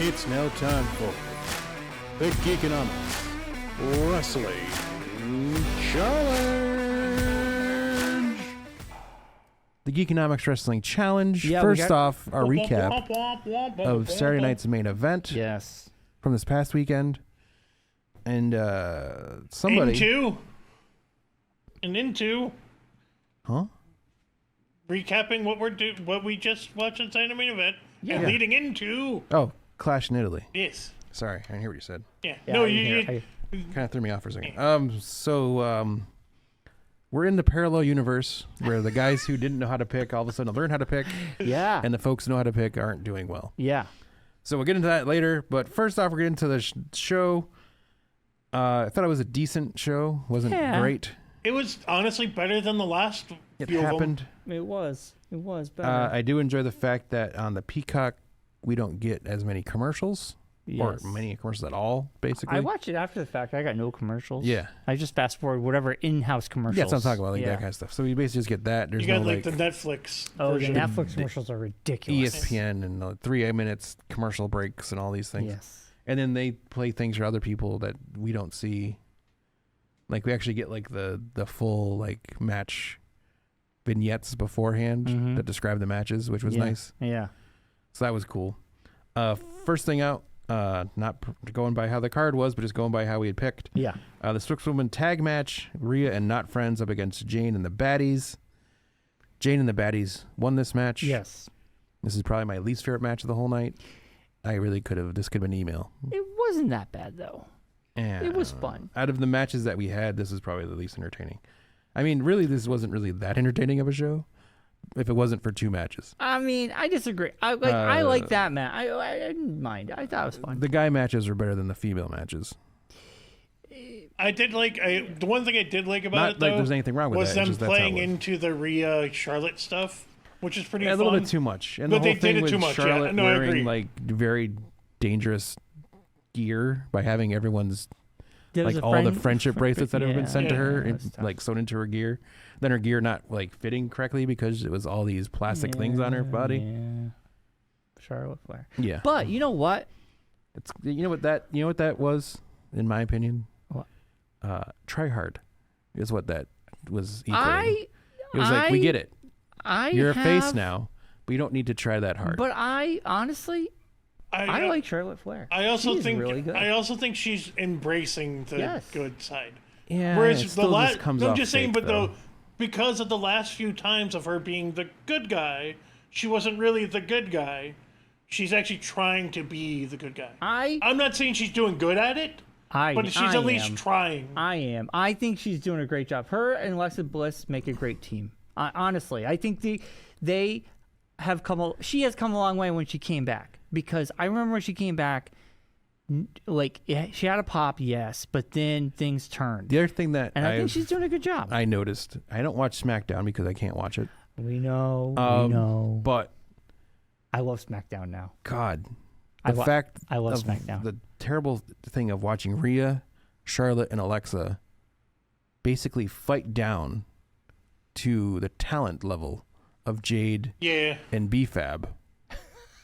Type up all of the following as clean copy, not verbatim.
It's now time for the Geekonomics Wrestling Challenge. The Geekonomics Wrestling Challenge. Yeah, First off, our recap of Saturday night's main event Yes. from this past weekend. And somebody... into Huh? recapping what we just watched inside the main event, and leading into Oh, Clash in Italy. this. Sorry, I didn't hear what you said. Yeah. Yeah, No, I didn't you. hear- Kind of threw me off for a second. So we're in the parallel universe where the guys who didn't know how to pick all of a sudden learn how to pick, Yeah. and the folks who know how to pick aren't doing well. Yeah. So we'll get into that later. But first off, we're getting into the show. I thought it was a decent show. Wasn't great. It was honestly better than the last It few of them. happened. It was better. I do enjoy the fact that on the Peacock, we don't get as many commercials. Or Yes. many commercials at all, basically. I watched it after the fact. I got no commercials. Yeah. I just fast forward whatever in-house commercials. Yeah, that's what I'm talking about, like that kind of stuff. So we basically just get that. There's You got no like the Netflix Oh, the version. Netflix commercials are ridiculous. ESPN and 3 minutes commercial breaks and all these things. Yes. And then they play things for other people that we don't see. Like we actually get like the full like match vignettes beforehand that describe the matches, which was nice. Yeah. So that was cool. First thing out, not going by how the card was, but just going by how we had picked. Yeah. The Switzerland tag match, Rhea and Not Friends up against Jane and the Baddies. Jane and the Baddies won this match. Yes. This is probably my least favorite match of the whole night. I really this could have been email. It wasn't that bad though. And It was fun. Out of the matches that we had, this is probably the least entertaining. I mean, really, this wasn't really that entertaining of a show if it wasn't for 2 matches. I mean, I disagree. I like that match. I didn't mind. I thought it was fun. The guy matches were better than the female matches. I did like the one thing I did like about Not it though. like there's anything wrong with was that. them it's just that's how it playing was. into the Rhea Charlotte stuff, which is pretty Yeah, a fun. little bit too much. And But the whole they thing did it with too much, yeah. Charlotte No, I agree. wearing like very dangerous gear by having everyone's There was like a all the friend- friendship bracelets that have been sent to her, Yeah, and, that's tough. like sewn into her gear. Then her gear not like fitting correctly because it was all these plastic things on her body. Yeah. Charlotte Flair. Yeah, But you know what? it's you know what that was, in my opinion. What? Try hard is what that was. Equaling. I It was like we get it. I You're a face have- now, but you don't need to try that hard. But I honestly I like Charlotte Flair. I also She's think really good. I also think she's embracing the Yes. good side. yeah, Whereas it the still last, just comes I'm off just saying, fake, but though. though, because of the last few times of her being the good guy, she wasn't really the good guy. She's actually trying to be the good guy. I'm not saying she's doing good at it, but she's at least trying. I am. I think she's doing a great job. Her and Alexa Bliss make a great team. Honestly, I think they have come. She has come a long way when she came back, because I remember when she came back, like she had a pop, yes, but then things turned. The other thing that And I think she's doing a good job. I noticed, I don't watch SmackDown because I can't watch it. We know. We know. But I love SmackDown now. God, I the fact love of SmackDown. the terrible thing of watching Rhea, Charlotte, and Alexa basically fight down to the talent level of Jade and BFAB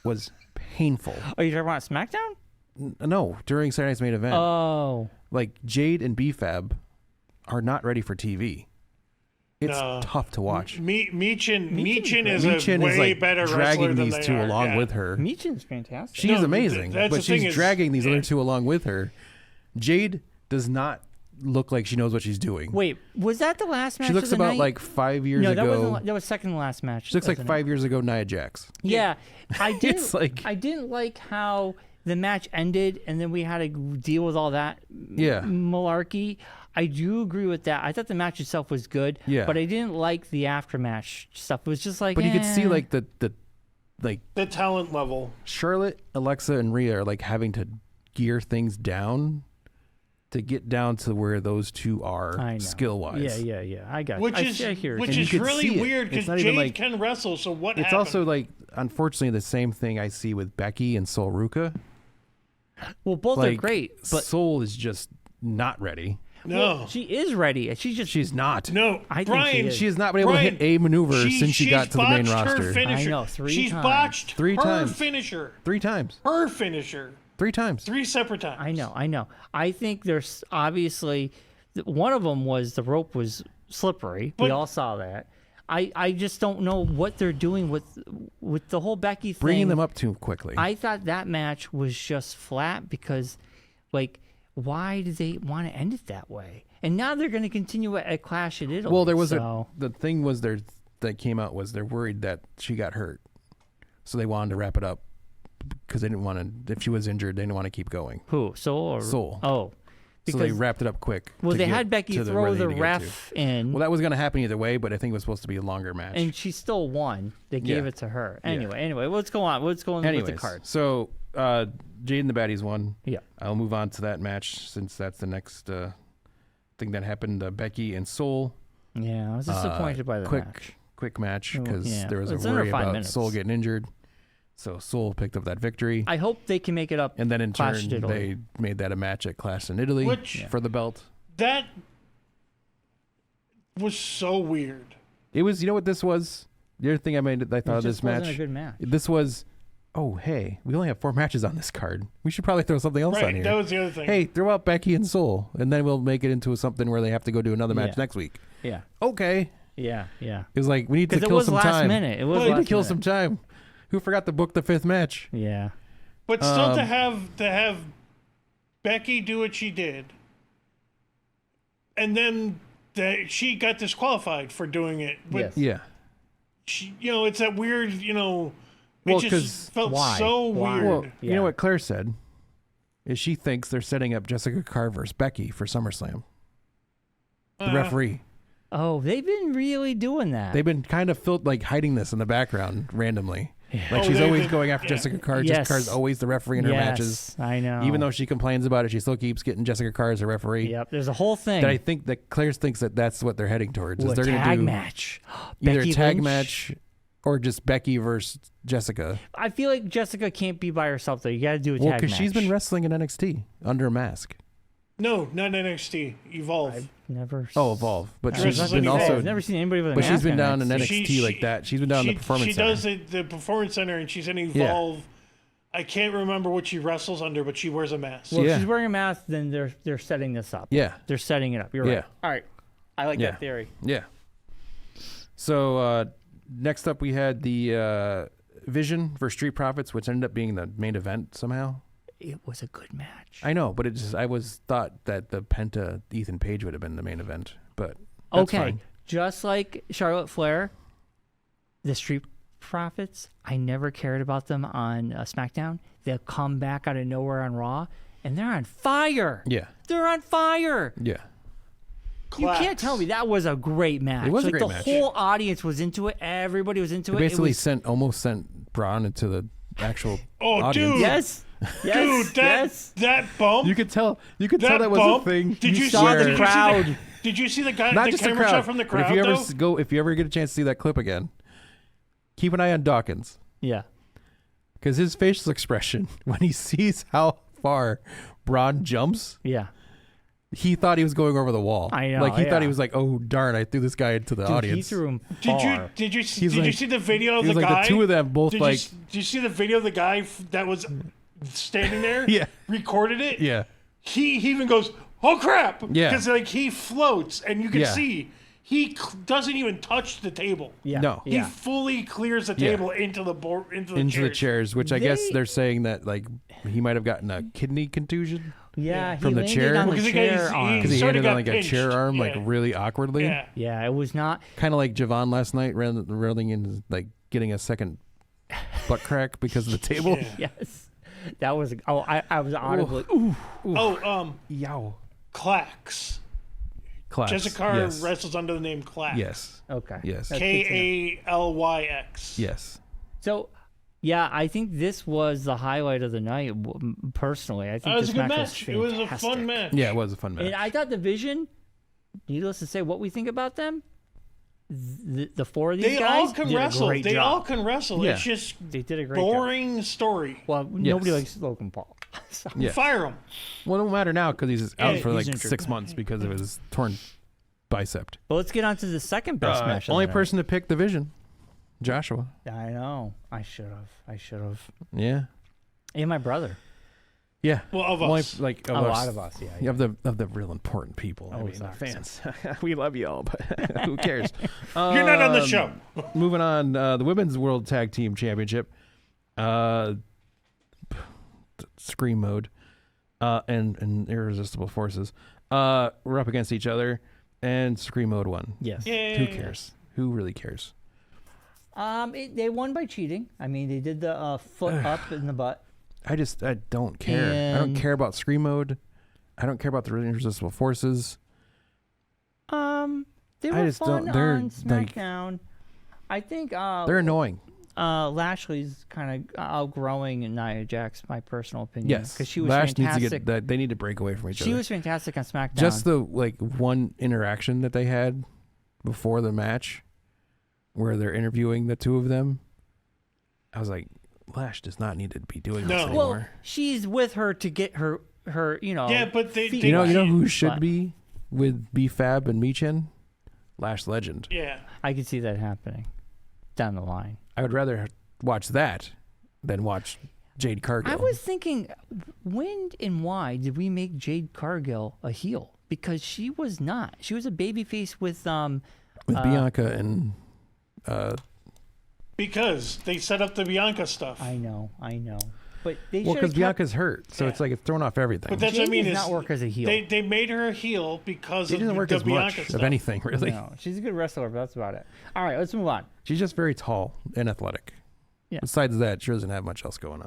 was painful. Oh, you're talking about SmackDown? No, during Saturday night's main event. Oh. Like Jade and BFAB are not ready for TV. It's tough to watch. Meechin is Meechin a way is like better wrestler dragging than these they two are. along Yeah. with her. Meechin's fantastic. She is amazing, that's but the thing she's is- dragging these other two along with her. Jade does not look like she knows what she's doing. Wait, was that the last match? She looks of the about night? like 5 years no, ago. that was second to last match. She looks like wasn't 5 years ago Nia Jax. it? Yeah, I didn't. It's like- I didn't like how the match ended, and then we had to deal with all that malarkey. I do agree with that. I thought the match itself was good, but I didn't like the aftermatch stuff. It was just like, But you could see like the talent level. Charlotte, Alexa, and Rhea are like having to gear things down to get down to where those two are skill wise. Yeah. I got Which I is hear it. which And you is could really see it. weird It's because not even Jade like- can wrestle. So what? It's happened? also like, unfortunately, the same thing I see with Becky and Sol Ruka. Well, both are Like, great, but Sol is just not ready. No. Well, she is ready. She's not. No. I think Bryon, she has not been able to hit a maneuver since she got to the main roster. I know, 3 She's times. botched Three her times. finisher. 3 times. Her finisher. 3 times. 3 separate times. I know. I think there's obviously one of them was the rope was slippery. We all saw that. I just don't know what they're doing with the whole Becky thing. Bringing them up too quickly. I thought that match was just flat because, like, why did they want to end it that way? And now they're going to continue at Clash at Italy. Well, there was the thing was there that came out was they're worried that she got hurt, so they wanted to wrap it up because they didn't want to. If she was injured, they didn't want to keep going. Who? Soul? Oh. So they wrapped it up quick. Well, they had Becky throw the ref in. Well, that was going to happen either way, but I think it was supposed to be a longer match. And she still won. They gave it to her. Anyway, let's go on. Let's go on with the card. So Jade and the Baddies won. Yeah. I'll move on to that match since that's the next thing that happened. Becky and Soul. Yeah, I was disappointed by the match. Quick match because there was It's a under worry 5 about minutes. Soul getting injured. So Soul picked up that victory. I hope they can make it up. And then in Clash turn, they made that a match at Clash in Italy for the belt. That was so weird. It was, you know what this was? The other thing I thought of this match. Wasn't a good match. This was, oh, hey, we only have 4 matches on this card. We should probably throw something else on here. That was the other thing. Hey, throw out Becky and Soul, and then we'll make it into something where they have to go do another match next week. Yeah. Okay. Yeah. It was like, we need to kill some time. Because it was last minute. We need to kill some time. Who forgot to book the 5th match? Yeah. But still to have Becky do what she did, and then she got disqualified for doing it. Yes. Yeah. She, it's that weird, it Well, just felt why? so Why? weird. Well, you know what Claire said? Is she thinks they're setting up Jessica Carr versus Becky for SummerSlam. The referee. Oh, they've been really doing that. They've been kind of hiding this in the background randomly. Yeah. Like she's always going after Jessica Carr. Yes. Jessica Carr's always the referee in her matches. I know. Even though she complains about it, she still keeps getting Jessica Carr as a referee. Yep, there's a whole thing. That I think that Claire thinks that that's what they're heading towards. Is they're going to tag do match. either Becky a tag Lynch? match or just Becky versus Jessica. I feel like Jessica can't be by herself though. You got to do a Well, tag match. because she's been wrestling in NXT under a mask. No, not NXT. Evolve. I've never. Evolve. But I've she's been also. I've never seen anybody with a But mask. she's been on down in NXT. NXT like that. She's been down in the Performance Center. She does the Performance Center, and she's in Evolve. I can't remember what she wrestles under, but she wears a mask. Well, if she's wearing a mask, then they're setting this up. Yeah. They're setting it up. You're right. Yeah. All right. I like that theory. Yeah. So next up, we had the Vision versus Street Profits, which ended up being the main event somehow. It was a good match. I know, but I thought that the Penta Ethan Page would have been the main event, but that's fine. Just like Charlotte Flair, the Street Profits, I never cared about them on SmackDown. They'll come back out of nowhere on Raw, and they're on fire. Yeah. They're on fire. Yeah. You can't tell me that was a great match. It was a great match. The whole audience was into it. Everybody was into it. Basically almost sent Bryon into the actual audience. Dude. Yes. Dude, that bump. You could tell that was bump, a thing. Did you saw see the crowd. Did you see the guy? Not the just the camera crowd. shot from the crowd. But if you ever get a chance to see that clip again, keep an eye on Dawkins. Yeah. Because his facial expression when he sees how far Braun jumps, he thought he was going over the wall. I know. Like he thought he was like, "Oh darn! I threw this guy into the audience." He threw him far. Did you see the video of the like guy? The two of them both did you see the video of the guy that was standing there? Yeah. Recorded it. Yeah. He even goes, "Oh crap!" Yeah. Because he floats, and you can see he doesn't even touch the table. Yeah. No. He fully clears the table into the board into the chairs, which I guess they're saying that he might have gotten a kidney contusion. Yeah, from the landed chair on the because chair arm. Because he landed on like pinched. a chair arm, like really awkwardly. Yeah. It was not Kind of like Javon last night, rolling in, like getting a second butt crack because of the table. Yes, that was. Oh, I was audibly. Ooh. Yow. Clax. Jessica Carr wrestles under the name Clax. Yes. Okay. Yes. Kalyx. Yes. So, yeah, I think this was the highlight of the night. Personally, I think It was this a good match. match. It was a fun match. Yeah, it was a fun match. And I thought the Vision. Needless to say, what we think about them. The four of these guys all can did wrestle. A great They job. all can wrestle. Yeah. It's just They did a great boring story. Well, nobody likes Logan Paul. So. Yeah. Fire him. Well, it don't matter now because he's out for he's like injured. 6 months because of his torn bicep. But let's get on to the second best match. Only person to pick division, Joshua. I know. I should have. Yeah. And my brother. Yeah. Well, of us. Like A lot of us, yeah. Of the real important people. I mean, the fans. We love you all, but who cares? You're not on the show. Moving on, the Women's World Tag Team Championship. Scream Mode. And Irresistible Forces. We're up against each other, and Scream Mode won. Yes. Yay. Who cares? Who really cares? They won by cheating. I mean, they did the foot up in the butt. I don't care. I don't care about Scream Mode. I don't care about the Irresistible Forces. They were fun on SmackDown. I think they're annoying. Lashley's kind of outgrowing Nia Jax, my personal opinion. Yes, because she was Lash fantastic. needs to get. They need to break away from each other. She was fantastic on SmackDown. Just the one interaction that they had before the match, where they're interviewing the two of them. I was like, Lash does not need to be doing this anymore. Well, she's with her to get her Yeah, but they you know who should be with B-Fab and Michin? Lash Legend. Yeah. I could see that happening down the line. I would rather watch that than watch Jade Cargill. I was thinking, when and why did we make Jade Cargill a heel? Because she was not. She was a babyface with Bianca and because they set up the Bianca stuff. I know. But they because Bianca's hurt, so it's like it's thrown off everything. But that's Jade what I mean. does is not work as a heel. They made her a heel because She of doesn't work the as Bianca much stuff. of anything, really. No, she's a good wrestler, but that's about it. All right, let's move on. She's just very tall and athletic. Yeah. Besides that, she doesn't have much else going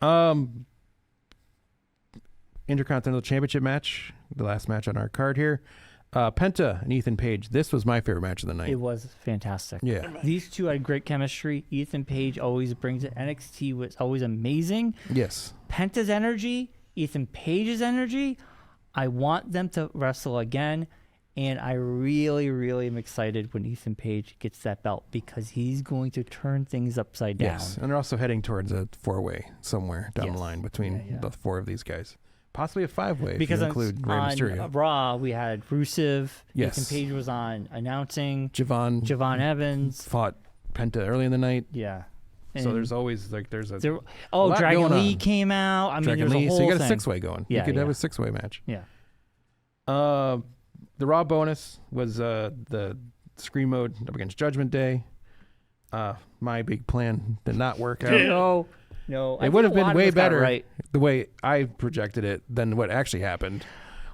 on. Intercontinental Championship match, the last match on our card here. Penta and Ethan Page. This was my favorite match of the night. It was fantastic. Yeah. These two had great chemistry. Ethan Page always brings it. NXT was always amazing. Yes. Penta's energy, Ethan Page's energy. I want them to wrestle again. And I really, really am excited when Ethan Page gets that belt because he's going to turn things upside down. Yes. And they're also heading towards a 4-way somewhere down the line between the four of these guys. Possibly a 5-way because if you include Rey Mysterio. On Raw, we had Rusev. Yes. Ethan Page was on announcing. Javon Evans. fought Penta early in the night. Yeah. So there's always there's a Dragon Lee came out. I mean, Dragon there's Lee. a whole So you got a thing. 6-way going. Yeah, you could have a 6-way match. Yeah. The Raw bonus was the Scream Mode up against Judgment Day. My big plan did not work out. No. It would have been way better the way I projected it than what actually happened,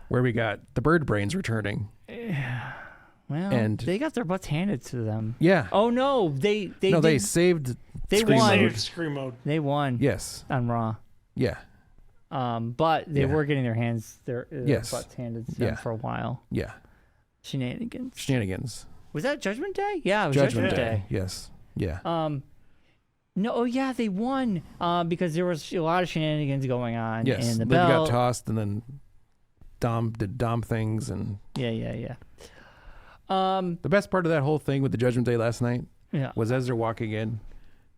where we got the Bird Brains returning. Well, and they got their butts handed to them. Yeah. Oh no, they saved. They Scream won. Mode. Scream Mode. They won. Yes. On Raw. Yeah. But they were getting their butts handed to them for a while. Yeah. Shenanigans. Was that Judgment Day? Yeah, it was Judgment Day. Yes. Yeah. No, yeah, they won because there was a lot of shenanigans going on. Yes. And the Liv belt got tossed, and then Dom did Dom things, and yeah. The best part of that whole thing with the Judgment Day last night Yeah. was as they're walking in,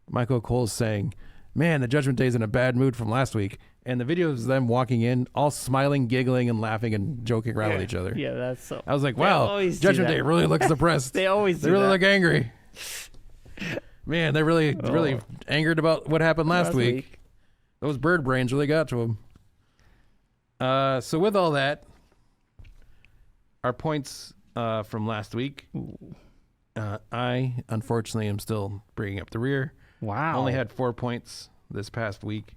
Michael Cole's saying, "Man, the Judgment Day's in a bad mood from last week." And the video is them walking in, all smiling, giggling, and laughing and joking around with each other. Yeah, that's so. I was like, wow, Judgment Day really looks depressed. They always do really that. look angry. Man, they're really angered about what happened last week. Those bird brains really got to them. So with all that, our points from last week, I unfortunately am still bringing up the rear. Wow. I only had 4 points this past week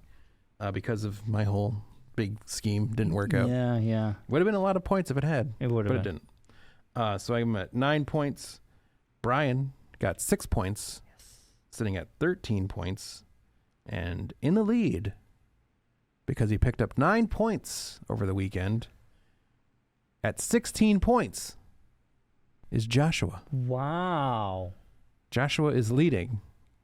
because of my whole big scheme didn't work out. Yeah. Would have been a lot of points if it had. It would have but been. it didn't. So I'm at 9 points. Bryon got 6 points, sitting at 13 points, and in the lead because he picked up 9 points over the weekend. At 16 points is Joshua. Wow. Joshua is leading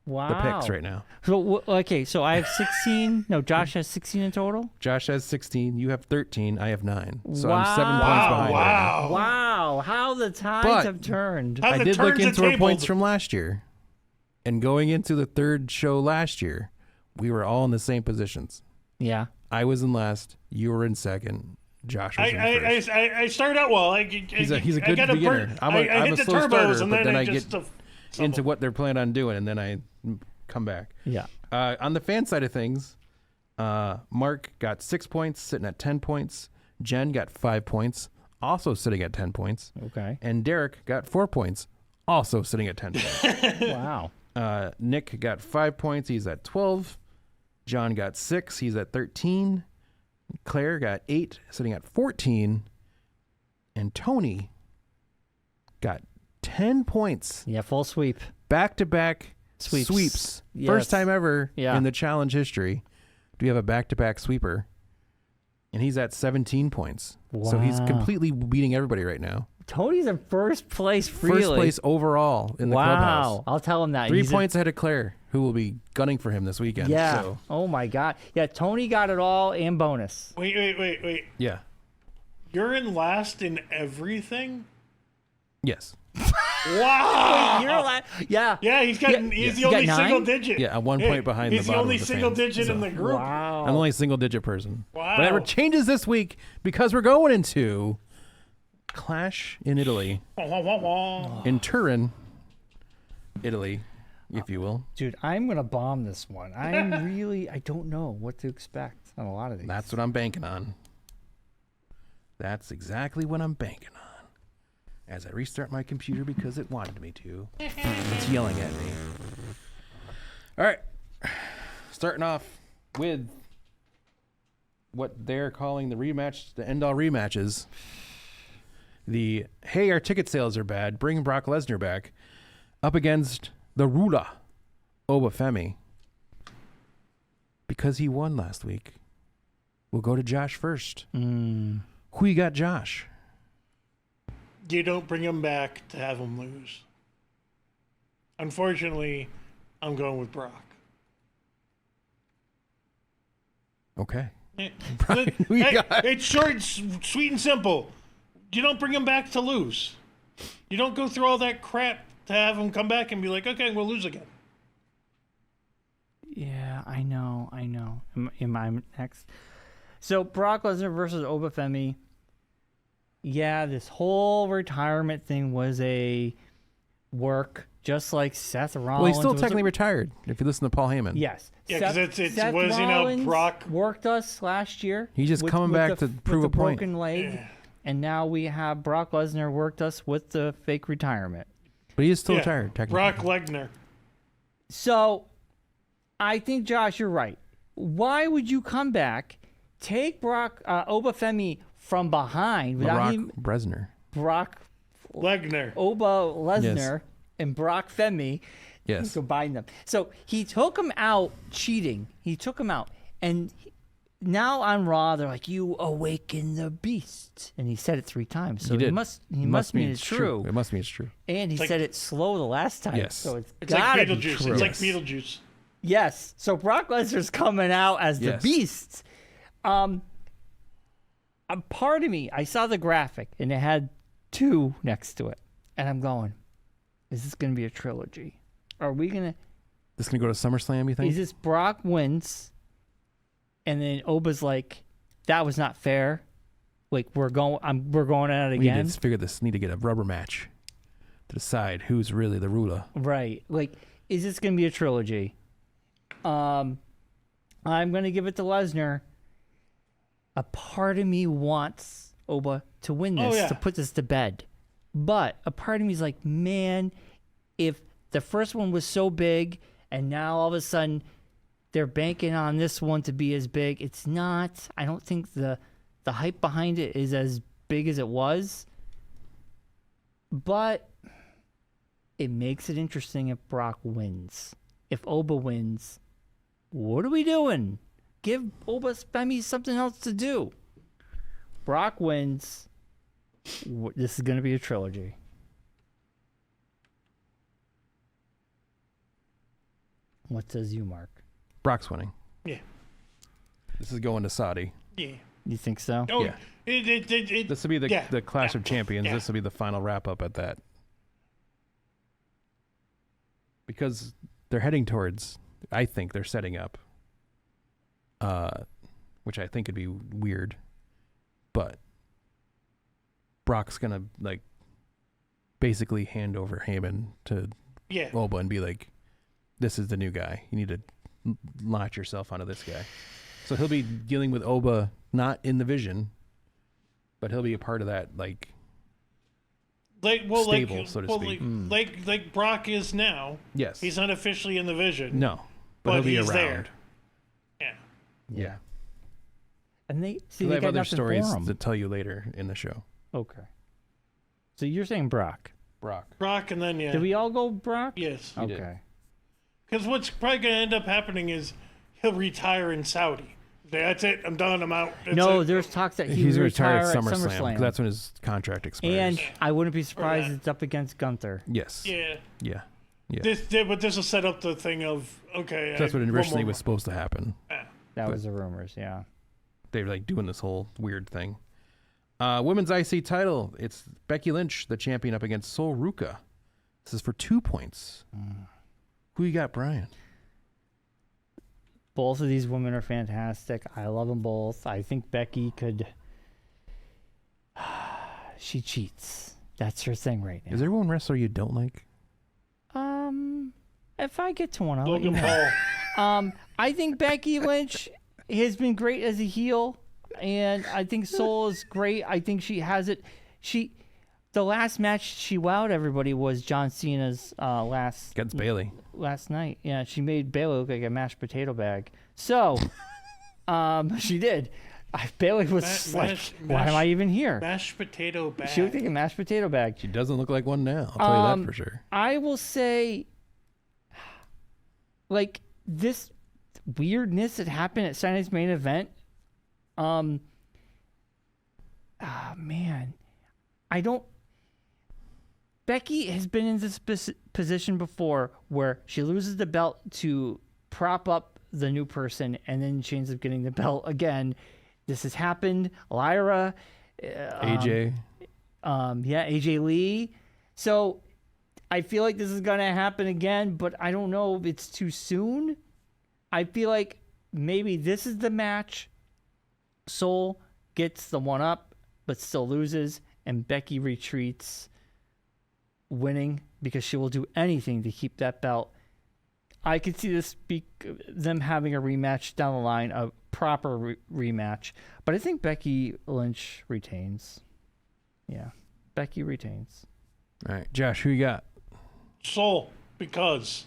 the picks right now. So so I have 16. No, Josh has 16 in total. Josh has 16. You have 13. I have 9. So Wow. I'm 7 points behind. Wow. Wow, how the tides have turned. How I the did look turns into are our points tabled. from last year. And going into the third show last year, we were all in the same positions. Yeah. I was in last. You were in second. Josh was in first. I started out well. He's a good beginner. I'm a slow starter, but then I get into what they're planning on doing, and then I come back. Yeah. On the fan side of things, Marc got 6 points, sitting at 10 points. Jen got 5 points, also sitting at 10 points. Okay. And Derrick got 4 points, also sitting at 10 points. Wow. Nick got 5 points. He's at 12. John got 6. He's at 13. Claire got 8, sitting at 14. And Tony got 10 points. Yeah, full sweep. Back-to-back sweeps. Yes. First time ever Yeah. in the challenge history do we have a back-to-back sweeper. And he's at 17 points. So he's Wow. completely beating everybody right now. Tony's in first place, really. First place overall in the Wow. clubhouse. I'll tell him that. 3 He's points ahead of Claire, who will be gunning for him this weekend. Yeah. So, Oh, my God. Yeah, Tony got it all and bonus. Wait. yeah. You're in last in everything? Yes. Wow. Yeah. Yeah, he's the You only got 9? single digit. Yeah, at 1 point behind he's the bottom only of the single fans. digit in the group. Wow. I'm the only single digit person. Wow. But it changes this week because we're going into Clash in Italy. In Turin, Italy, if you will. Dude, I'm going to bomb this one. I don't know what to expect on a lot of these. That's what I'm banking on. That's exactly what I'm banking on. As I restart my computer because it wanted me to. It's yelling at me. All right. Starting off with what they're calling the rematch, the end-all rematches. The, hey, our ticket sales are bad, bring Brock Lesnar back, up against the Rula, Obafemi. Because he won last week, we'll go to Josh first. Who you got, Josh? You don't bring him back to have him lose. Unfortunately, I'm going with Brock. Okay. Bryon, who you got? It's short, sweet, and simple. You don't bring him back to lose. You don't go through all that crap to have him come back and be like, okay, we'll lose again. Yeah, I know. Am I next? So Brock Lesnar versus Obafemi. Yeah, this whole retirement thing was a work, just like Seth Rollins. Well, he's still technically retired, if you listen to Paul Heyman. Yes. Yeah, because it's Seth was, Rollins Brock worked us last year. He's just coming back to prove with a point. Broken leg, and now we have Brock Lesnar worked us with the fake retirement. But he is still retired, technically. Brock Lesnar. So, I think, Josh, you're right. Why would you come back, take Obafemi from behind without him? Brock Lesnar. Oba Lesnar Yes. and Brock Femi. Yes. Combine them. So he took him out cheating. He took him out. And now on Raw, they're like, you awaken the beast. And he said it 3 times. So he did. He must mean it's true. It must mean it's true. And he said it slow the last time. Yes. So it's It's like gotta be Beetlejuice. true. It's like Beetlejuice. Yes. So Brock Lesnar's coming out as the beast. A part of me, I saw the graphic and it had 2 next to it. And I'm going, is this going to be a trilogy? Are we going to... This going to go to SummerSlam, you think? Is this Brock wins and then Oba's like, that was not fair. Like, we're going at it We again. need to figure this. Need to get a rubber match to decide who's really the ruler. Right. Like, is this going to be a trilogy? I'm going to give it to Lesnar. A part of me wants Oba to win this, to put this to bed. But a part of me is like, man, if the first one was so big and now all of a sudden they're banking on this one to be as big, it's not. I don't think the hype behind it is as big as it was. But it makes it interesting if Brock wins. If Oba wins, what are we doing? Give Obafemi something else to do. Brock wins. This is going to be a trilogy. What says you, Mark? Brock's winning. Yeah. This is going to Saudi. Yeah. You think so? Oh, Yeah. This will be the Clash of Champions. Yeah. This will be the final wrap-up at that. Because they're heading towards, I think they're setting up which I think would be weird. But Brock's gonna like basically hand over Heyman to Oba and be like, "This is the new guy. You need to launch yourself onto this guy." So he'll be dealing with Oba not in the Vision, but he'll be a part of that stable, so to speak. Like Brock is now. Yes, he's not officially in the Vision. No, but he'll be he's around. There. Yeah. And they have got other nothing stories for him. to tell you later in the show. Okay. So you're saying Brock? Brock, and then Did we all go Brock? Yes. Okay. Because what's probably going to end up happening is he'll retire in Saudi. That's it. I'm done. I'm out. There's talks that he's will retire at at SummerSlam. SummerSlam. That's when his contract expires. And I wouldn't be surprised it's up against Gunther. Yes. Yeah. Yeah. But this will set up the thing of, okay. That's what originally was supposed to happen. That was the rumors, yeah. They're like doing this whole weird thing. Women's IC title. It's Becky Lynch, the champion, up against Sol Ruca. This is for 2 points. Who you got, Bryon? Both of these women are fantastic. I love them both. I think Becky could... she cheats. That's her thing right now. Is there one wrestler you don't like? If I get to one, I'll let you know. I think Becky Lynch has been great as a heel, and I think Sol is great. I think she has it. The last match she wowed everybody was John Cena's against Bayley last night. Yeah, she made Bayley look like a mashed potato bag. So, she did. Bayley was why am I even here? Mashed potato bag. She looked like a mashed potato bag. She doesn't look like one now. I'll tell you that for sure. I will say, like, this weirdness that happened at Saturday's main event. Man, Becky has been in this position before where she loses the belt to prop up the new person, and then she ends up getting the belt again. This has happened. Lyra, AJ, AJ Lee. So I feel like this is gonna happen again, but I don't know if it's too soon. I feel like maybe this is the match. Sol gets the one up, but still loses, and Becky retreats, winning because she will do anything to keep that belt. I could see them having a rematch down the line, a proper rematch, but I think Becky Lynch retains. Yeah, Becky retains. All right, Josh, who you got? Sol, because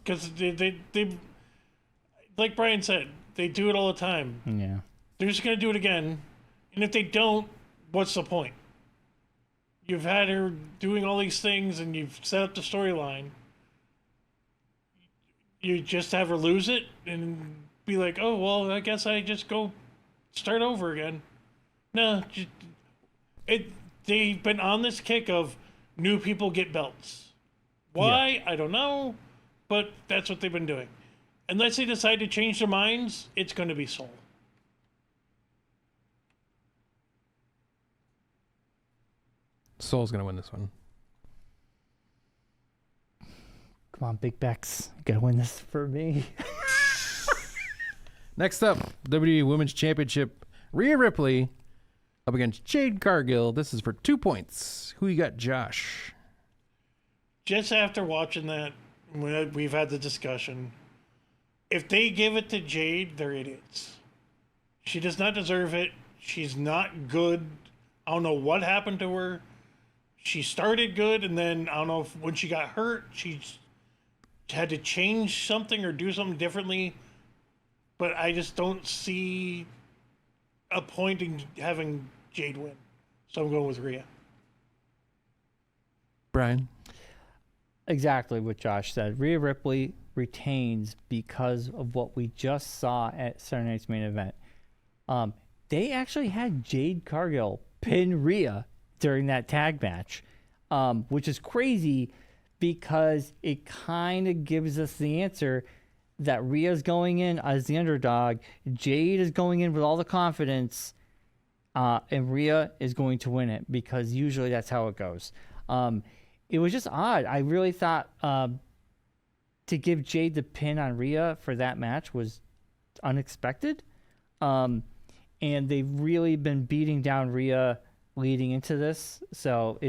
they like Bryon said, they do it all the time. Yeah, they're just gonna do it again, and if they don't, what's the point? You've had her doing all these things, and you've set up the storyline. You just have her lose it and be like, oh, well, I guess I just go start over again. No, they've been on this kick of new people get belts. Why? Yeah. I don't know, but that's what they've been doing. Unless they decide to change their minds, it's going to be Sol. Sol's going to win this one. Come on, Big Bex. You got to win this for me. Next up, WWE Women's Championship. Rhea Ripley up against Jade Cargill. This is for 2 points. Who you got, Josh? Just after watching that, we've had the discussion. If they give it to Jade, they're idiots. She does not deserve it. She's not good. I don't know what happened to her. She started good, and then I don't know if when she got hurt, she had to change something or do something differently. But I just don't see a point in having Jade win. So I'm going with Rhea. Bryon? Exactly what Josh said. Rhea Ripley retains because of what we just saw at Saturday night's main event. They actually had Jade Cargill pin Rhea during that tag match, which is crazy because it kind of gives us the answer that Rhea's going in as the underdog, Jade is going in with all the confidence, and Rhea is going to win it because usually that's how it goes. It was just odd. I really thought to give Jade the pin on Rhea for that match was unexpected. and they've really been beating down Rhea leading into this. So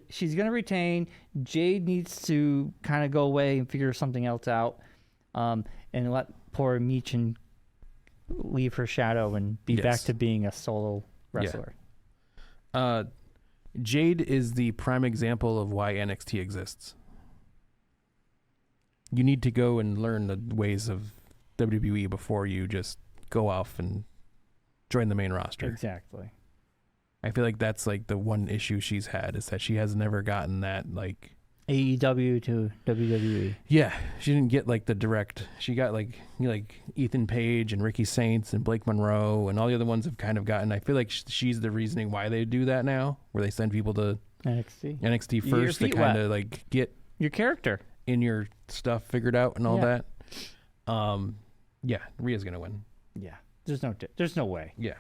she's going to retain. Jade needs to kind of go away and figure something else out, and let poor Michin leave her shadow and be back to being a solo wrestler. Yeah. Jade is the prime example of why NXT exists. You need to go and learn the ways of WWE before you just go off and join the main roster. Exactly. I feel like that's like the one issue she's had, is that she has never gotten that like AEW to WWE. Yeah, she didn't get like the direct. She got like Ethan Page and Ricky Saints and Blake Monroe and all the other ones have kind of gotten. I feel like she's the reasoning why they do that now, where they send people to NXT first to kind of like get your character in your stuff figured out and all that. Yeah, Rhea's gonna win. Yeah, there's no way. Yeah,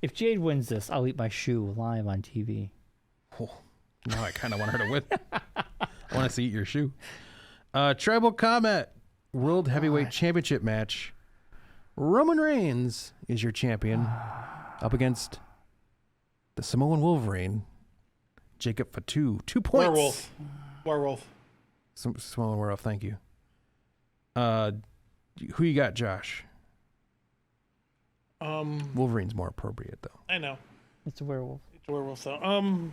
if Jade wins this, I'll eat my shoe live on TV. Oh, now I kind of want her to win. I want to see your shoe. Tribal Combat World Heavyweight Championship match. Roman Reigns is your champion up against the Samoan Wolverine, Jacob Fatu. 2 points. Werewolf. Samoan Werewolf, thank you. Who you got, Josh? Wolverine's more appropriate, though. I know. It's a werewolf. It's a werewolf, though.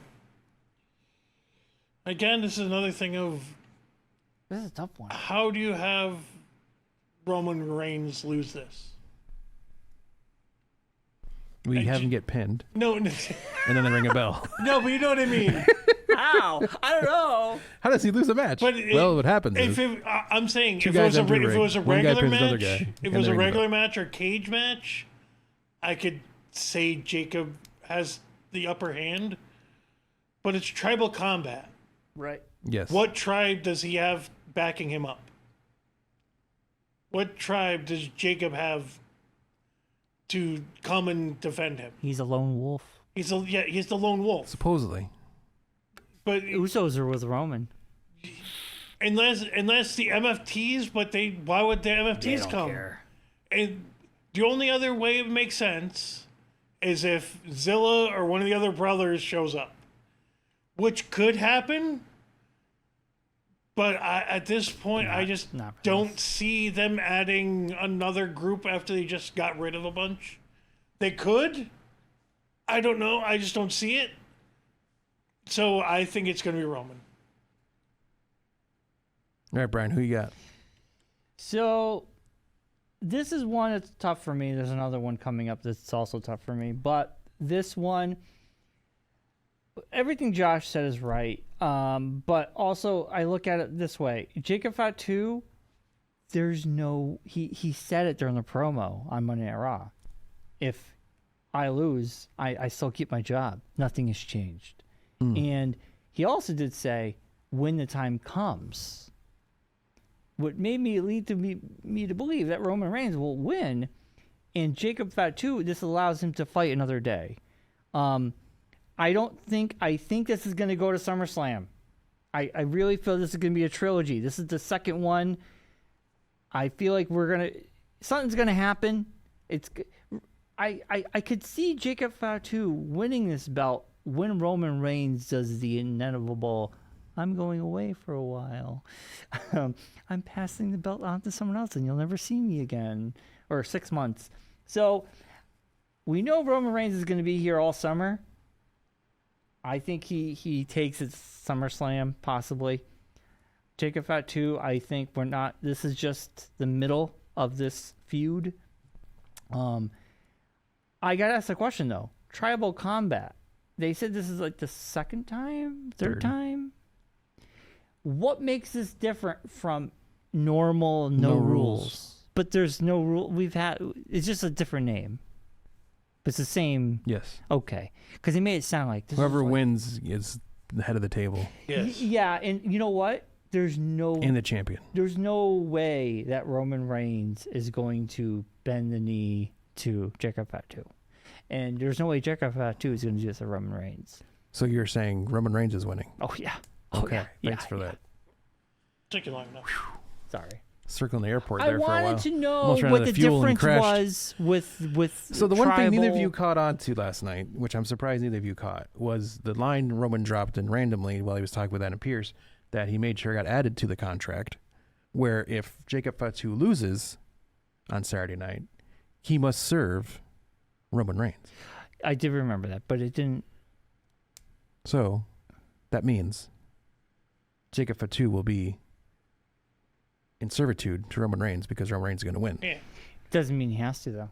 Again, this is another thing of... This is a tough one. How do you have Roman Reigns lose this? We have him get pinned. No. And then they ring a bell. No, but you know what I mean. How? I don't know. How does he lose a match? What happens is... I'm saying, if it was a regular match or cage match, I could say Jacob has the upper hand. But it's tribal combat. Right. Yes. What tribe does he have backing him up? What tribe does Jacob have to come and defend him? He's a lone wolf. He's the lone wolf. Supposedly. But Usos are with Roman. Unless the MFTs, but why would the MFTs come? Care. And the only other way it makes sense is if Zilla or one of the other brothers shows up, which could happen. But at this point, I just don't see them adding another group after they just got rid of a bunch. They could. I don't know. I just don't see it. So I think it's going to be Roman. All right, Brian, who you got? So this is one that's tough for me. There's another one coming up that's also tough for me. But this one, everything Josh said is right. But also, I look at it this way. Jacob Fatu, there's no... He said it during the promo on Monday Night Raw. If I lose, I still keep my job. Nothing has changed. And he also did say, when the time comes. What made me lead to me to believe that Roman Reigns will win. And Jacob Fatu, this allows him to fight another day. I think this is going to go to SummerSlam. I really feel this is going to be a trilogy. This is the second one. I feel like something's going to happen. I could see Jacob Fatu winning this belt when Roman Reigns does the inevitable, I'm going away for a while. I'm passing the belt on to someone else and you'll never see me again. Or 6 months. So we know Roman Reigns is going to be here all summer. I think he takes it SummerSlam, possibly. Jacob Fatu, I think this is just the middle of this feud. I got to ask a question, though. Tribal Combat. They said this is like the third time? What makes this different from normal no rules? But there's no rule. It's just a different name. But it's the same. Yes. Okay. Because they made it sound like this. Whoever wins is the head of the table. Yes. Yeah, and you know what? And the champion. There's no way that Roman Reigns is going to bend the knee to Jacob Fatu. And there's no way Jacob Fatu is going to do this to Roman Reigns. So you're saying Roman Reigns is winning? Oh, yeah. Okay. Thanks for that. Took you long enough. Sorry. circling the airport there for a while. I wanted to know what the difference was with So the one tribal... thing neither of you caught on to last night, which I'm surprised neither of you caught, was the line Roman dropped in randomly while he was talking with Adam Pearce that he made sure got added to the contract, where if Jacob Fatu loses on Saturday night, he must serve Roman Reigns. I did remember that, but it didn't... So that means Jacob Fatu will be in servitude to Roman Reigns because Roman Reigns is going to win. Yeah. Doesn't mean he has to, though.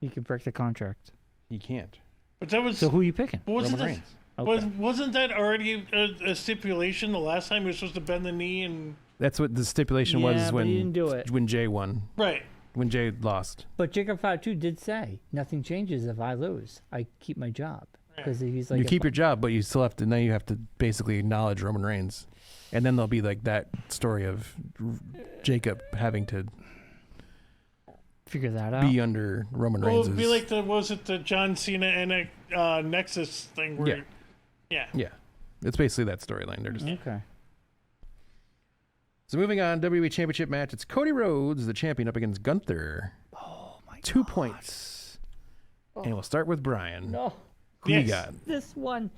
He could break the contract. He can't. But that was... So who are you picking? Roman Reigns. Okay. Wasn't that already a stipulation the last time he was supposed to bend the knee and... That's what the stipulation was but he didn't do it. when Jay won. Right. When Jay lost. But Jacob Fatu did say, nothing changes if I lose. I keep my job. Because he's like... You keep your job, but you still have to... Now you have to basically acknowledge Roman Reigns. And then there'll be like that story of Jacob having to... figure that out. Be under Roman Reigns. Well, it'd be like the John Cena and Nexus thing where... Yeah. It's basically that storyline. They're just... Okay. So moving on, WWE Championship match. It's Cody Rhodes, the champion, up against Gunther. Oh, my God. 2 points. And we'll start with Bryon. No. Who you got? This one.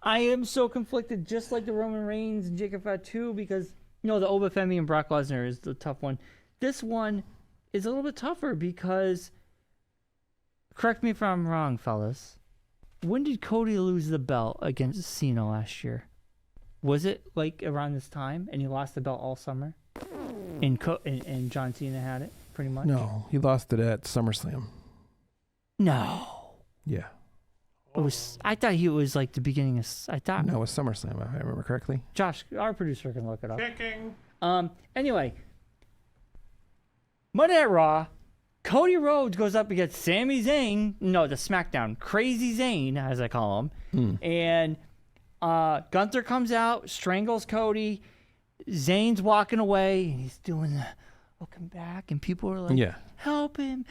I am so conflicted, just like the Roman Reigns and Jacob Fatu, because, the Obafemi and Brock Lesnar is the tough one. This one is a little bit tougher because, correct me if I'm wrong, fellas, when did Cody lose the belt against Cena last year? Was it like around this time, and he lost the belt all summer? And John Cena had it, pretty much? No, he lost it at SummerSlam. No. Yeah. It was. I thought he was like the beginning of... No, it was SummerSlam, if I remember correctly. Josh, our producer, can look it up. Checking. Anyway, Monday Night Raw, Cody Rhodes goes up against Sami Zayn. No, the Smackdown. Crazy Zayn, as I call him. And Gunther comes out, strangles Cody. Zayn's walking away, and he's doing the looking back, and people are like, help him,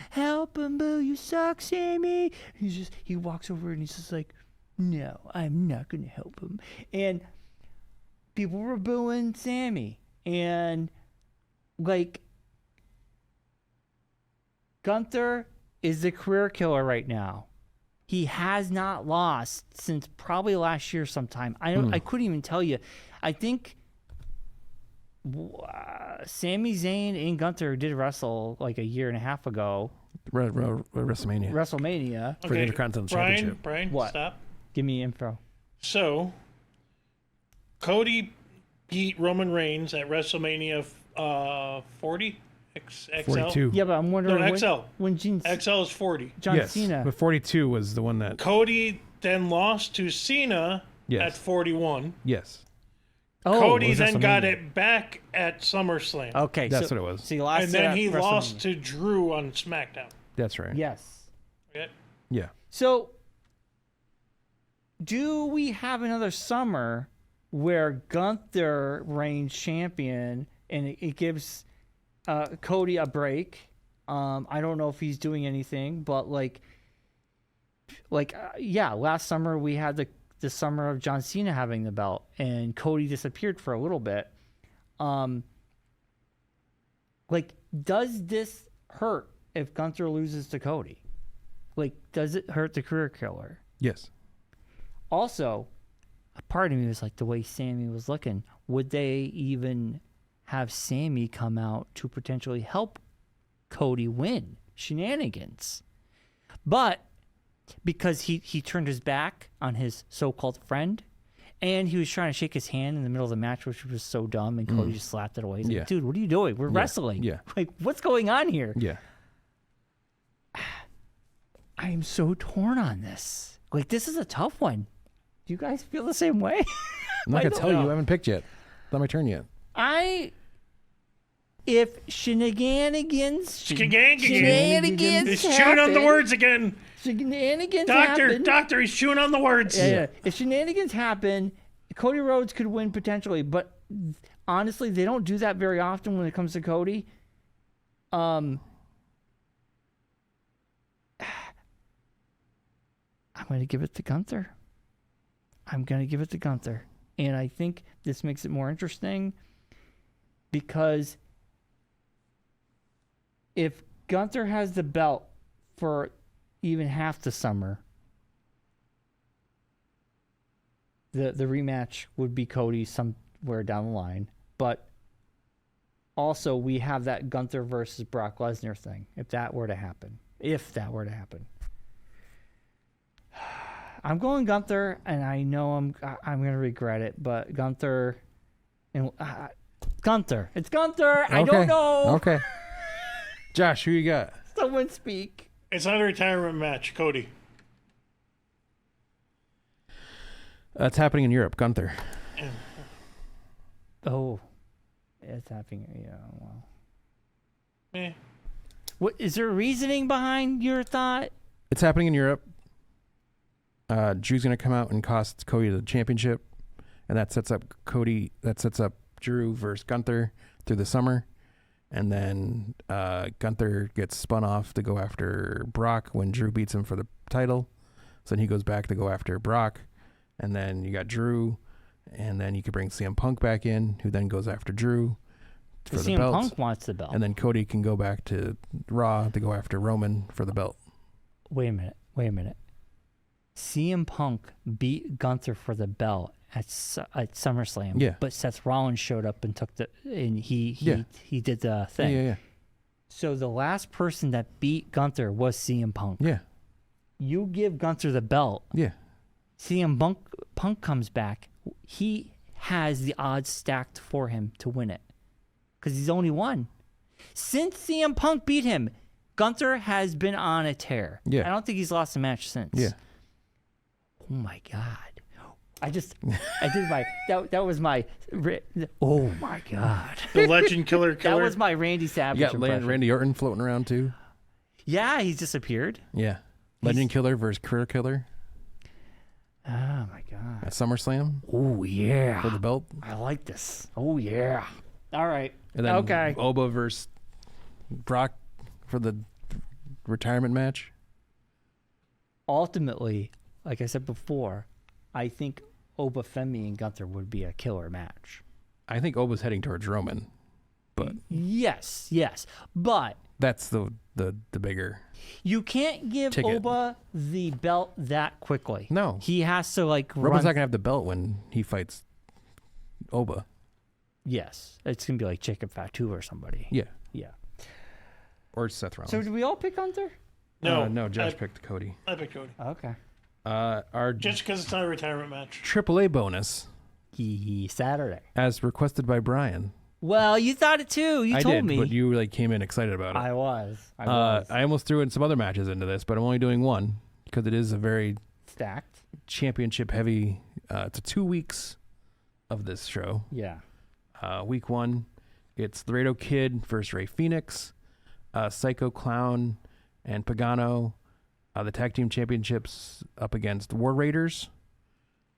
boo, you suck, Sami. He walks over, and he's just like, no, I'm not going to help him. And people were booing Sami. And, like, Gunther is the career killer right now. He has not lost since probably last year sometime. I couldn't even tell you. I think Sami Zayn and Gunther did wrestle like a year and a half ago. WrestleMania. For the Intercontinental Championship. Bryon, what? Stop. Give me info. So, Cody beat Roman Reigns at WrestleMania 40? XL? 42. Yeah, but I'm wondering No, XL. when XL is 40. John Cena. But 42 was the one that... Cody then lost to Cena at 41. Yes. Cody then got it back at SummerSlam. Okay, that's what it was. So he lost and then he lost to Drew on SmackDown. That's right. Yes. Okay. Yeah. So, do we have another summer where Gunther reigns champion and it gives Cody a break? I don't know if he's doing anything, but last summer we had the summer of John Cena having the belt, and Cody disappeared for a little bit. Does this hurt if Gunther loses to Cody? Does it hurt the career killer? Yes. Also, a part of me was like, the way Sami was looking, would they even have Sami come out to potentially help Cody win? Shenanigans. But because he turned his back on his so-called friend, and he was trying to shake his hand in the middle of the match, which was so dumb, and Cody just slapped it away. He's like, dude, what are you doing? We're wrestling. Yeah. What's going on here? Yeah. I am so torn on this. This is a tough one. Do you guys feel the same way? I'm not going to tell you. I haven't picked yet. Not my turn yet. If shenanigans He's chewing on the words again. Shenanigans happen. Doctor, he's chewing on the words. Yeah. If shenanigans happen, Cody Rhodes could win potentially, but honestly, they don't do that very often when it comes to Cody. I'm going to give it to Gunther. And I think this makes it more interesting because if Gunther has the belt for even half the summer, the rematch would be Cody somewhere down the line. But also, we have that Gunther versus Brock Lesnar thing, if that were to happen. I'm going Gunther, and I know I'm going to regret it, but Gunther... and Gunther. It's Gunther. Okay. I don't know. Okay. Josh, who you got? Someone speak. It's not a retirement match. Cody. That's happening in Europe. Gunther. Oh. It's happening. Yeah, well. Eh. What, is there reasoning behind your thought? It's happening in Europe. Drew's going to come out and cost Cody the championship. And that sets up Drew versus Gunther through the summer. And then Gunther gets spun off to go after Brock when Drew beats him for the title. So then he goes back to go after Brock. And then you got Drew. And then you could bring CM Punk back in, who then goes after Drew for the belt. CM Punk wants the belt. And then Cody can go back to Raw to go after Roman for the belt. Wait a minute. CM Punk beat Gunther for the belt at SummerSlam. Yeah. But Seth Rollins showed up and he did the thing. Yeah. So the last person that beat Gunther was CM Punk. Yeah. You give Gunther the belt. Yeah. CM Punk comes back. He has the odds stacked for him to win it because he's only won. Since CM Punk beat him, Gunther has been on a tear. Yeah. I don't think he's lost a match since. Yeah. Oh my God. I did my, that was my, oh my God. The Legend Killer. That was my Randy Savage You got impression. Randy Orton floating around too. Yeah, he's disappeared. Yeah. Legend Killer versus Career Killer. Oh my God. At SummerSlam. Oh yeah. For the belt. I like this. Oh yeah. All right. And then okay. Oba versus Brock for the retirement match. Ultimately, like I said before, I think Oba Femi and Gunther would be a killer match. I think Oba's heading towards Roman, but yes, but that's the bigger. You can't give ticket. Oba the belt that quickly. No, he has to Roman's not gonna have the belt when he fights Oba. Yes, it's gonna be like Jacob Fatu or somebody. Yeah. Or Seth Rollins. So did we all pick Gunther? No, Josh picked Cody. I picked Cody. Okay. Just because it's not a retirement match. AAA bonus. Saturday. As requested by Bryon. Well, you thought it too. You told me. But you came in excited about it. I was. I almost threw in some other matches into this, but I'm only doing one because it is a very stacked, championship heavy. It's 2 weeks of this show. Yeah. Week 1, it's Laredo Kid versus Rey Fenix, Psycho Clown and Pagano. The tag team championships up against War Raiders.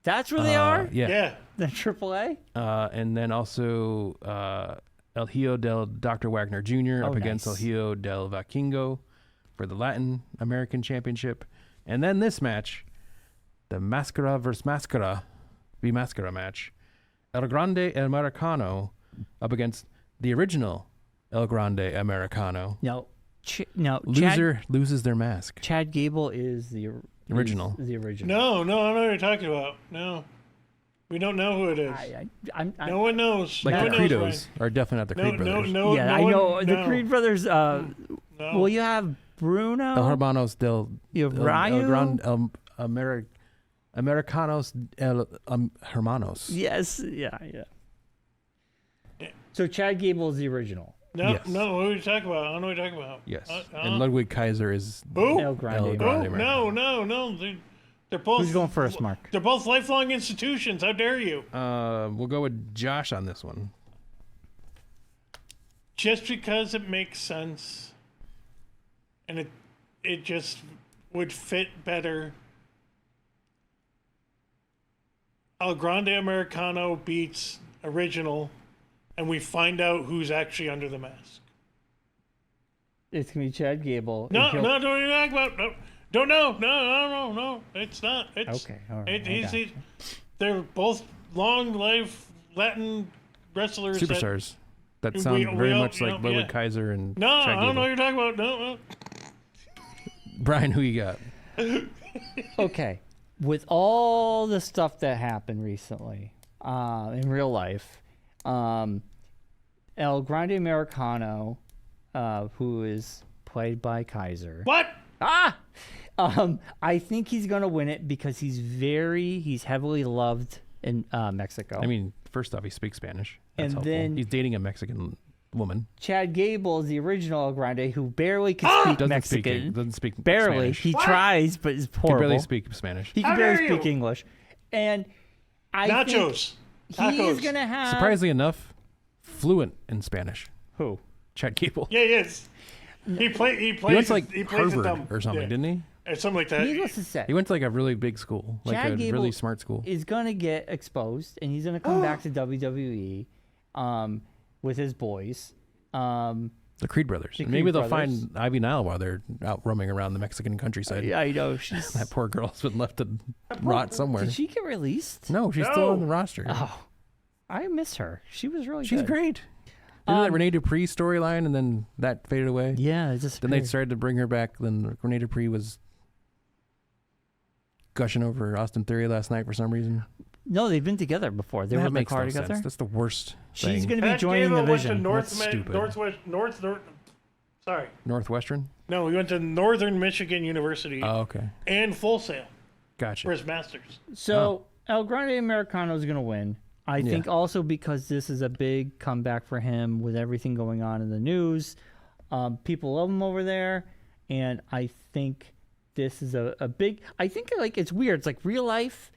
That's where they are? Yeah. The AAA? And then also El Hijo del Dr. Wagner Jr. up against El Hijo del Vikingo for the Latin American Championship. And then this match, the Mascara versus Mascara, V-Mascara match. El Grande Americano up against the original El Grande Americano. No, loser loses their mask. Chad Gable is the original. The original. No, I don't know what you're talking about. No. We don't know who it is. No one knows. Like no the Creedos are definitely not the Creed brothers. No, yeah, I know. The Creed brothers, well, you have Bruno. El Hermanos del... You have Ryu. Americanos el Hermanos. Yes, yeah. So Chad Gable is the original. No, what are you talking about? I don't know what you're talking about. Yes. And Ludwig Kaiser is El Grande. No. They're both. Who's going first, Mark? They're both lifelong institutions. How dare you? We'll go with Josh on this one. Just because it makes sense, and it just would fit better. El Grande Americano beats original, and we find out who's actually under the mask. It's gonna be Chad Gable. No, don't talk about. No, don't know. No. It's not. It's okay. All right. They're both long life Latin wrestlers. Superstars. That sounds very much like Ludwig Kaiser and No, Chad I don't know what Gable. you're talking about. No. Bryon, who you got? Okay. With all the stuff that happened recently in real life, El Grande Americano, who is played by Kaiser. What? I think he's going to win it because he's heavily loved in Mexico. I mean, first off, he speaks Spanish. That's And helpful. then- He's dating a Mexican woman. Chad Gable is the original El Grande who barely can speak Mexican. Doesn't speak barely. Spanish. He tries, but it's Can horrible. barely speak Spanish. He can How barely dare speak you? English. And I Nachos. think he's Tacos. going to have... Surprisingly enough, fluent in Spanish. Who? Chad Gable. Yeah, he is. He plays. He went to like he plays Harvard dumb. or something, Yeah. didn't he? Or something like that. Needless to say, He went to like a really big school, like Chad a Gable really smart school. is going to get exposed, and he's going to come back to WWE with his boys. The Creed brothers. The Maybe Creed they'll brothers. find Ivy Nile while they're out roaming around the Mexican countryside. I know. She's, That poor girl's been left to rot somewhere. did she get released? No, she's still No. on the roster. Oh, I miss her. She was really She's good. great. Didn't that Rene Dupree storyline, and then that faded away? Yeah, it just Then they started to bring her back. Then Rene Dupree was gushing over Austin Theory last night for some reason. No, they've been together before. They were That in the makes car no together. sense. That's the worst She's thing. going to be Pat joining Gable the went to Vision. Sorry. Northwestern? No, he went to Northern Michigan University Oh, okay. and Full Sail Gotcha. for his master's. So El Grande Americano is going to win. I think also because this is a big comeback for him with everything going on in the news. People love him over there, and I think this is a big. I think like it's weird. It's like real life,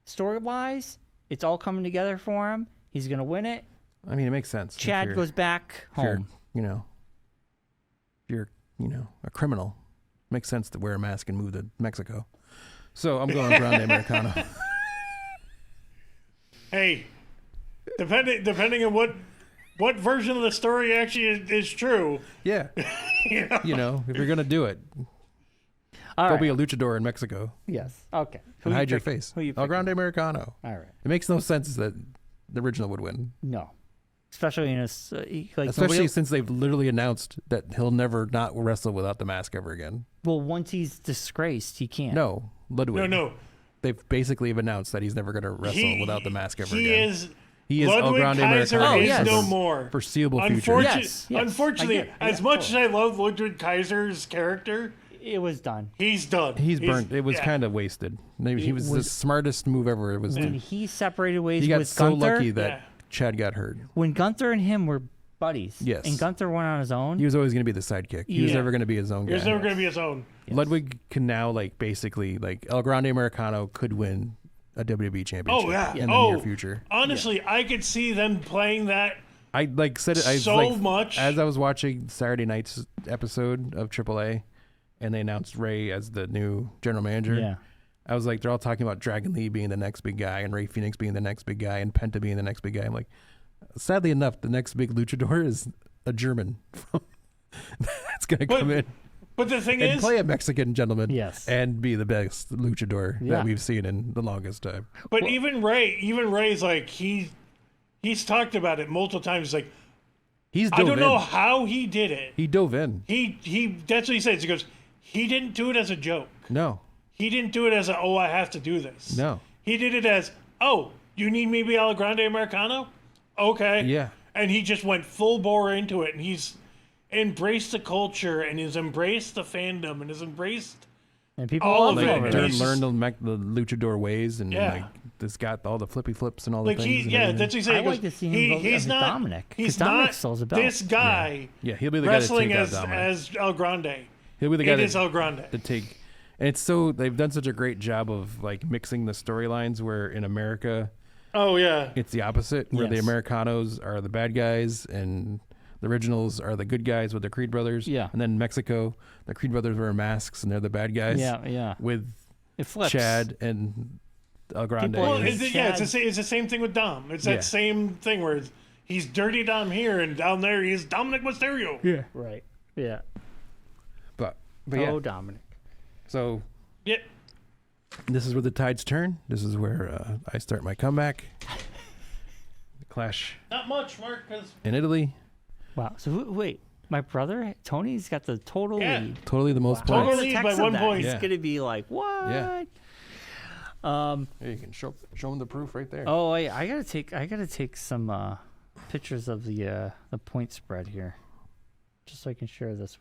story wise, it's all coming together for him. He's going to win it. I mean, it makes sense. Chad goes back If you're, home. if you're a criminal, makes sense to wear a mask and move to Mexico. So I'm going Grande Americano. Hey, depending on what version of the story actually is true. Yeah. If you're going to do it, All go right. be a luchador in Mexico Yes. Okay. and hide your picking? face. Who you El picking? Grande Americano. All right. It makes no sense that the original would win. No. Especially in a like Especially since they've literally announced that he'll never not wrestle without the mask ever again. well, once he's disgraced, he can't. No, Ludwig. No. They've basically announced that he's never going to wrestle without the mask ever He again. is El Ludwig Grande Kaiser Americano. Oh, is yes. no more. Foreseeable future. Yes, Unfortunately, I get it. as much as I love Ludwig Kaiser's character, It was done. he's done. He's burnt. It was kind of wasted. Maybe he was the smartest move ever. It was. When he separated ways He got with so Gunther, lucky that Yeah. Chad got hurt. when Gunther and him were buddies, Yes. and Gunther went on his own, He was always going to be the sidekick. He was Yeah. never going to be his own He was guy. never going to be his own. Ludwig can now basically El Grande Americano could win a WWE championship Oh yeah. in the Oh, near future. honestly, I could see them playing that. I said it So much. as I was watching Saturday night's episode of AAA, and they announced Ray as the new general manager. Yeah. I was like, they're all talking about Dragon Lee being the next big guy, and Ray Phoenix being the next big guy, and Penta being the next big guy. I'm like, sadly enough, the next big luchador is a German. That's gonna come in But the thing and is, play a Mexican gentleman, Yes. and be the best luchador Yeah. that we've seen in the longest time. but even Ray's like he's talked about it multiple times. He's like, He's I dove don't in. know how he did it. He dove in. He that's what he says. He goes, he didn't do it as a joke. No, He didn't do it as I have to do this. no. He did it as, oh, you need me to be El Grande Americano? Okay. Yeah. And he just went full bore into it, and he's embraced the culture, and he's embraced the fandom, and has embraced. and people all love of him it. over And there. he's Learn the luchador ways, and Yeah. this got all the flippy flips and all Like the things. and everything. that's what he said. I He like goes, to see him go he's as not Dominic. He's 'Cause Dominic not still has a belt. this guy Yeah, he'll be the wrestling guy to take out Dominic. as El Grande. He'll be the guy It is El to Grande. take. And it's they've done such a great job of mixing the storylines where in America Oh yeah. it's the opposite, where the Yes. Americanos are the bad guys and the originals are the good guys with the Creed brothers. Yeah. And then in Mexico, the Creed brothers wear masks and they're the bad guys. Yeah. With It flips. Chad and El Grande. People- Well, is it's the same thing with Dom. It's that Yeah. same thing where he's dirty Dom here, and down there he's Dominic Mysterio. yeah. Right. Yeah. But yeah. Oh, Dominic. So Yeah. this is where the tides turn. This is where I start my comeback. Clash Not much, Mark, because in Italy. Wow. So wait, my brother Tony's got the total lead. Totally the most points. Total lead by 1 point. He's gonna be like, what? Yeah. Here, you can show him the proof right there. Oh, I gotta take some pictures of the point spread here, just so I can share this